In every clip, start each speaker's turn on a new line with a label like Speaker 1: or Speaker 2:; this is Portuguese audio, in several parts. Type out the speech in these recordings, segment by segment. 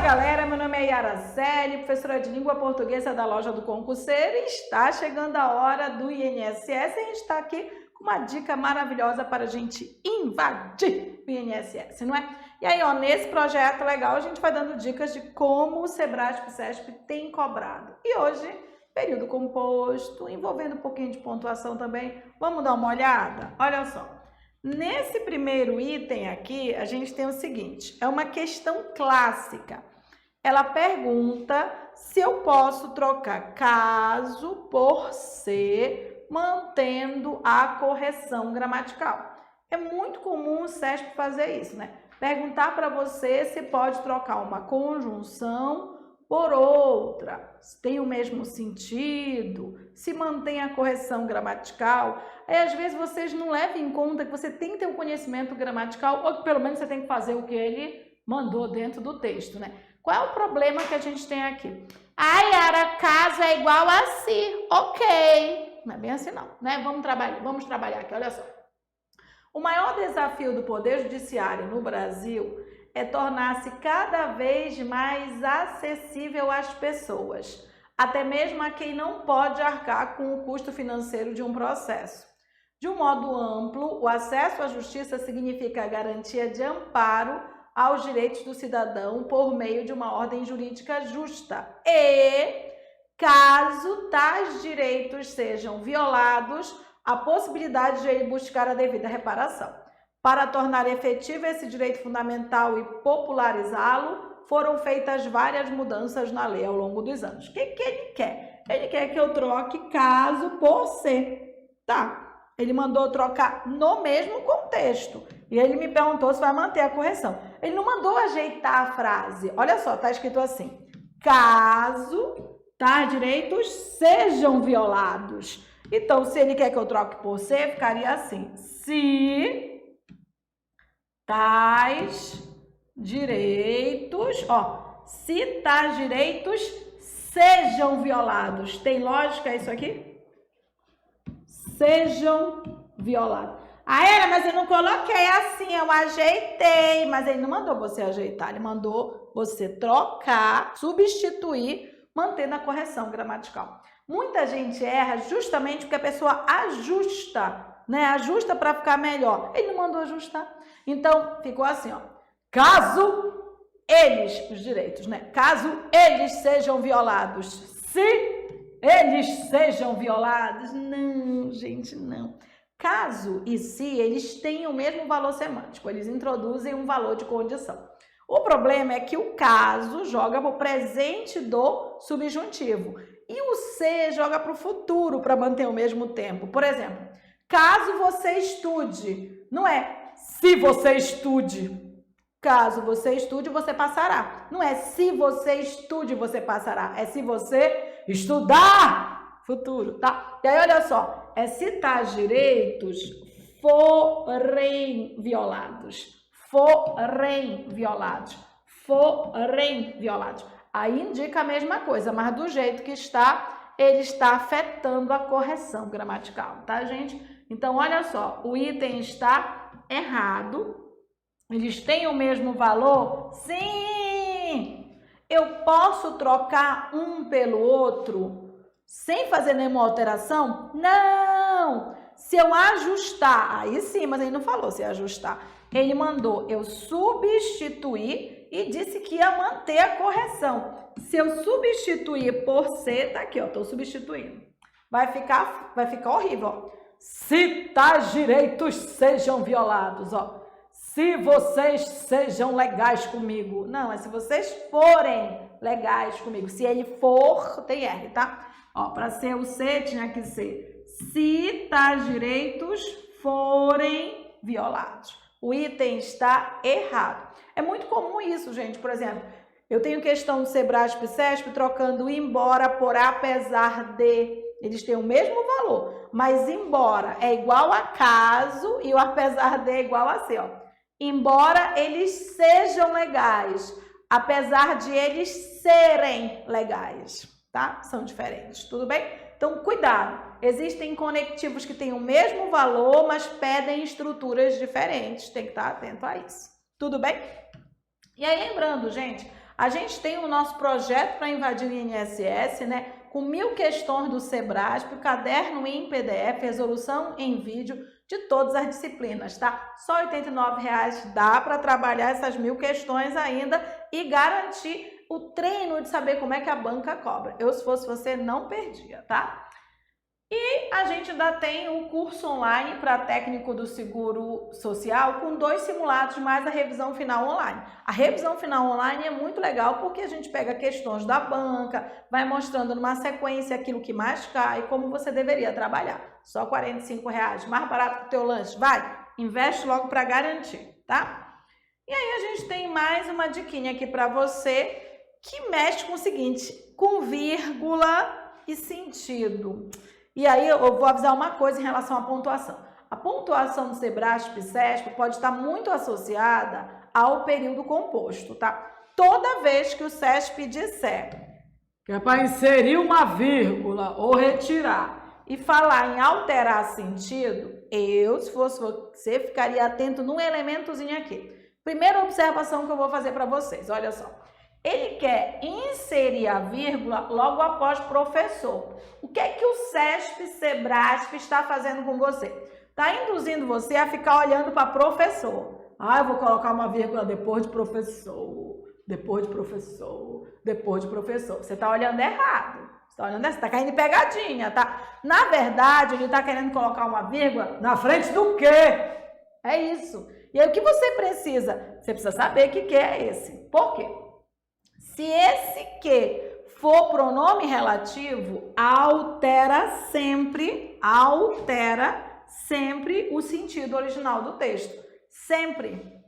Speaker 1: galera, meu nome é Yara Celi, professora de língua portuguesa da Loja do Concurseiro, e está chegando a hora do INSS e a gente está aqui com uma dica maravilhosa para a gente invadir o INSS, não é? E aí, ó, nesse projeto legal a gente vai dando dicas de como o Sebrasp e Cesp tem cobrado. E hoje, período composto, envolvendo um pouquinho de pontuação também, vamos dar uma olhada? Olha só. Nesse primeiro item aqui, a gente tem o seguinte, é uma questão clássica. Ela pergunta se eu posso trocar caso por ser, mantendo a correção gramatical. É muito comum o CESP fazer isso, né? Perguntar para você se pode trocar uma conjunção por outra, se tem o mesmo sentido, se mantém a correção gramatical. Aí, às vezes, vocês não levam em conta que você tem que ter um conhecimento gramatical, ou que pelo menos você tem que fazer o que ele mandou dentro do texto, né? Qual é o problema que a gente tem aqui? Ah, Yara, caso é igual a se. Ok. Não é bem assim, não, né? Vamos trabalhar aqui, olha só. O maior desafio do Poder Judiciário no Brasil é tornar-se cada vez mais acessível às pessoas, até mesmo a quem não pode arcar com o custo financeiro de um processo. De um modo amplo, o acesso à justiça significa a garantia de amparo aos direitos do cidadão por meio de uma ordem jurídica justa e, caso tais direitos sejam violados, a possibilidade de ele buscar a devida reparação. Para tornar efetivo esse direito fundamental e popularizá-lo, foram feitas várias mudanças na lei ao longo dos anos. O que ele quer? Ele quer que eu troque caso por ser, tá? Ele mandou trocar no mesmo contexto. E ele me perguntou se vai manter a correção. Ele não mandou ajeitar a frase. Olha só, tá escrito assim. Caso tais direitos sejam violados. Então, se ele quer que eu troque por ser, ficaria assim. Se tais direitos, ó, se tais direitos sejam violados. Tem lógica isso aqui? Sejam violados. Ah, era, mas eu não coloquei assim, eu ajeitei. Mas ele não mandou você ajeitar, ele mandou você trocar, substituir, mantendo a correção gramatical. Muita gente erra justamente porque a pessoa ajusta, né? Ajusta para ficar melhor. Ele não mandou ajustar. Então, ficou assim, ó. Caso eles, os direitos, né? Caso eles sejam violados. Se eles sejam violados. Não, gente, não. Caso e se, eles têm o mesmo valor semântico. Eles introduzem um valor de condição. O problema é que o caso joga para o presente do subjuntivo. E o se joga para o futuro para manter o mesmo tempo. Por exemplo, caso você estude, não é se você estude. Caso você estude, você passará. Não é se você estude, você passará. É se você estudar. Futuro, tá? E aí, olha só. É se tais direitos forem violados. Forem violados. Forem violados. Aí indica a mesma coisa, mas do jeito que está, ele está afetando a correção gramatical, tá, gente? Então, olha só, o item está errado. Eles têm o mesmo valor? Sim! Eu posso trocar um pelo outro sem fazer nenhuma alteração? Não! Se eu ajustar, aí sim, mas ele não falou se ajustar. Ele mandou eu substituir e disse que ia manter a correção. Se eu substituir por ser, tá aqui, ó, tô substituindo. Vai ficar horrível, ó. Se tais direitos sejam violados, ó. Se vocês sejam legais comigo. Não, é se vocês forem legais comigo. Se ele for, tem R, tá? Ó, para ser o se, tinha que ser se tais direitos forem violados. O item está errado. É muito comum isso, gente. Por exemplo, eu tenho questão do Sebrasp e Cesp trocando embora por apesar de. Eles têm o mesmo valor, mas embora é igual a caso e o apesar de é igual a se, ó. Embora eles sejam legais, apesar de eles serem legais, tá? São diferentes, tudo bem? Então, cuidado. Existem conectivos que têm o mesmo valor, mas pedem estruturas diferentes. Tem que estar atento a isso. Tudo bem? E aí, lembrando, gente, A gente tem o nosso projeto para invadir o INSS, né? Com 1000 questões do Sebrasp, o caderno em PDF, resolução em vídeo de todas as disciplinas, tá? Só R$ 89,00 dá para trabalhar essas 1000 questões ainda e garantir o treino de saber como é que a banca cobra. Eu, se fosse você, não perdia, tá? E a gente ainda tem o curso online para técnico do Seguro Social com 2 simulados mais a revisão final online. A revisão final online é muito legal porque a gente pega questões da banca, vai mostrando numa sequência aquilo que mais cai, como você deveria trabalhar. Só R$ 45,00, mais barato que o teu lanche. Vai, investe logo para garantir, tá? E aí a gente tem mais uma diquinha aqui para você que mexe com o seguinte, com vírgula e sentido. E aí eu vou avisar uma coisa em relação à pontuação. A pontuação do Sebrasp e CESP pode estar muito associada ao período composto, tá? Toda vez que o CESP disser que é para inserir uma vírgula ou retirar e falar em alterar sentido, eu, se fosse você, ficaria atento num elementozinho aqui. Primeira observação que eu vou fazer para vocês, olha só. Ele quer inserir a vírgula logo após professor. O que é que o CESP, Sebrasp está fazendo com você? Está induzindo você a ficar olhando para professor. Ah, eu vou colocar uma vírgula depois de professor, depois de professor, depois de professor. Você está olhando errado. Você está caindo em pegadinha, tá? Na verdade, ele está querendo colocar uma vírgula na frente do quê? É isso. E aí, o que você precisa? Você precisa saber que é esse. Por quê? Se esse que for pronome relativo, altera sempre o sentido original do texto. Sempre.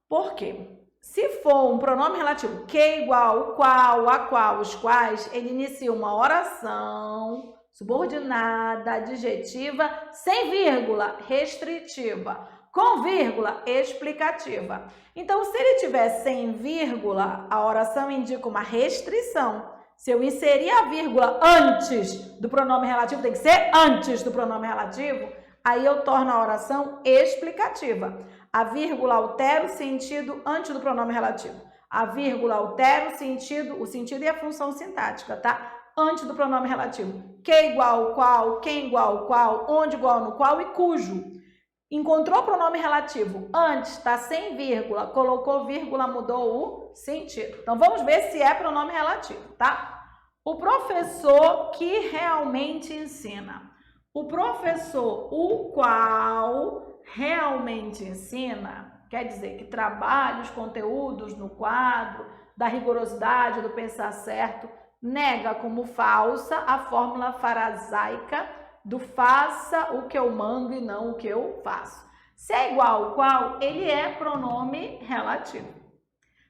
Speaker 1: Por quê? Se for um pronome relativo, que igual, o qual, a qual, os quais, ele inicia uma oração subordinada, adjetiva, sem vírgula, restritiva. Com vírgula, explicativa. Então, se ele tiver sem vírgula, a oração indica uma restrição. Se eu inserir a vírgula antes do pronome relativo, tem que ser antes do pronome relativo, aí eu torno a oração explicativa. A vírgula altera o sentido antes do pronome relativo. A vírgula altera o sentido e a função sintática, tá? Antes do pronome relativo. Que igual ao qual, quem igual ao qual, onde igual no qual e cujo. Encontrou o pronome relativo antes, está sem vírgula, colocou vírgula, mudou o sentido. Então, vamos ver se é pronome relativo, tá? O professor que realmente ensina. O professor, o qual realmente ensina, quer dizer que trabalha os conteúdos no quadro, da rigorosidade, do pensar certo, nega como falsa a fórmula farasaica do faça o que eu mando e não o que eu faço. Se é igual ao qual, ele é pronome relativo.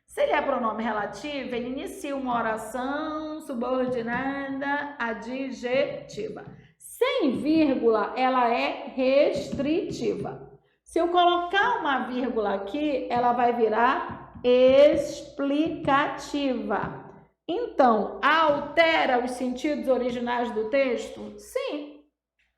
Speaker 1: Se ele é pronome relativo, ele inicia uma oração subordinada adjetiva. Sem vírgula, ela é restritiva. Se eu colocar uma vírgula aqui, ela vai virar explicativa. Então, altera os sentidos originais do texto? Sim.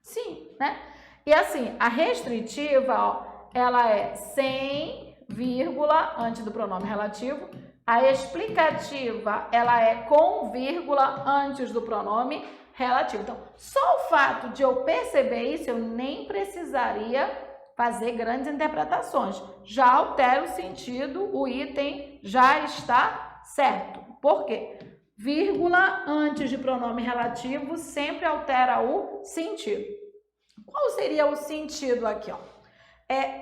Speaker 1: Sim, né? E assim, a restritiva, ó, ela é sem vírgula antes do pronome relativo. A explicativa, ela é com vírgula antes do pronome relativo. Então, só o fato de eu perceber isso, eu nem precisaria fazer grandes interpretações. Já altera o sentido, o item já está certo. Por quê? Vírgula antes de pronome relativo sempre altera o sentido. Qual seria o sentido aqui, ó?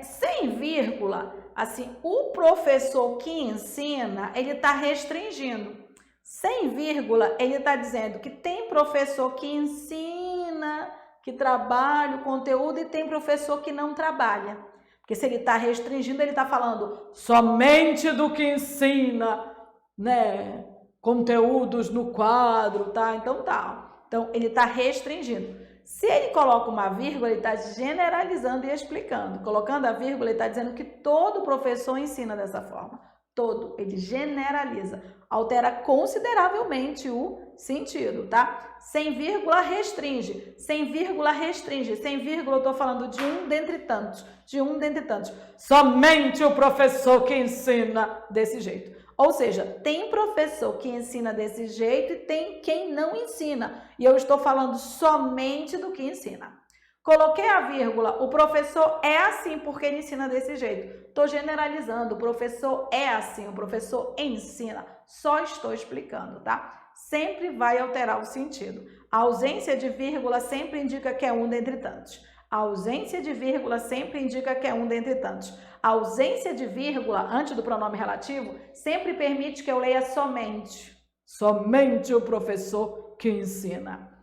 Speaker 1: Sem vírgula, assim, o professor que ensina, ele está restringindo. Sem vírgula, ele está dizendo que tem professor que ensina, que trabalha o conteúdo e tem professor que não trabalha. Porque se ele está restringindo, ele está falando somente do que ensina, né? Conteúdos no quadro, tá? Então tá. Então, ele está restringindo. Se ele coloca uma vírgula, ele está generalizando e explicando. Colocando a vírgula, ele está dizendo que todo professor ensina dessa forma. Todo. Ele generaliza. Altera consideravelmente o sentido, tá? Sem vírgula, restringe. Sem vírgula, restringe. Sem vírgula, eu estou falando de um dentre tantos. De um dentre tantos. Somente o professor que ensina desse jeito. Ou seja, tem professor que ensina desse jeito e tem quem não ensina. E eu estou falando somente do que ensina. Coloquei a vírgula, o professor é assim porque ele ensina desse jeito. Estou generalizando, o professor é assim, o professor ensina. Só estou explicando, tá? Sempre vai alterar o sentido. A ausência de vírgula sempre indica que é um dentre tantos. A ausência de vírgula sempre indica que é um dentre tantos. A ausência de vírgula antes do pronome relativo sempre permite que eu leia somente. Somente o professor que ensina.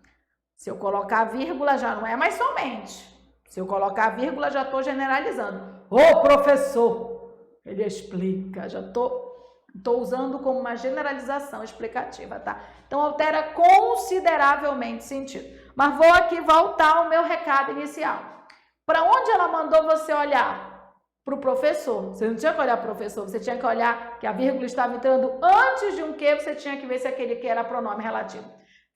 Speaker 1: Se eu colocar vírgula já não é mais somente. Se eu colocar vírgula já estou generalizando. O professor, ele explica, já estou usando como uma generalização explicativa, tá? Então altera consideravelmente o sentido. Mas vou aqui voltar ao meu recado inicial. Para onde ela mandou você olhar? Para o professor. Você não tinha que olhar para o professor, você tinha que olhar que a vírgula estava entrando antes de um que, você tinha que ver se aquele que era pronome relativo.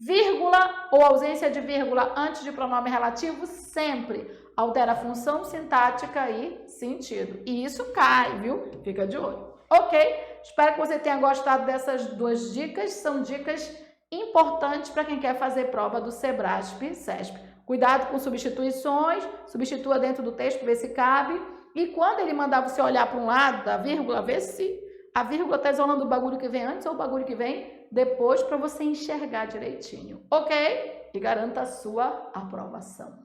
Speaker 1: Vírgula ou ausência de vírgula antes de pronome relativo sempre altera a função sintática e sentido. E isso cai, viu? Fica de olho. Ok? Espero que você tenha gostado dessas duas dicas. São dicas importantes para quem quer fazer prova do Sebrasp e CESP. Cuidado com substituições, substitua dentro do texto, vê se cabe. E quando ele mandar você olhar para um lado da vírgula, vê se a vírgula está isolando o bagulho que vem antes ou o bagulho que vem depois para você enxergar direitinho. Ok? E garanta a sua aprovação.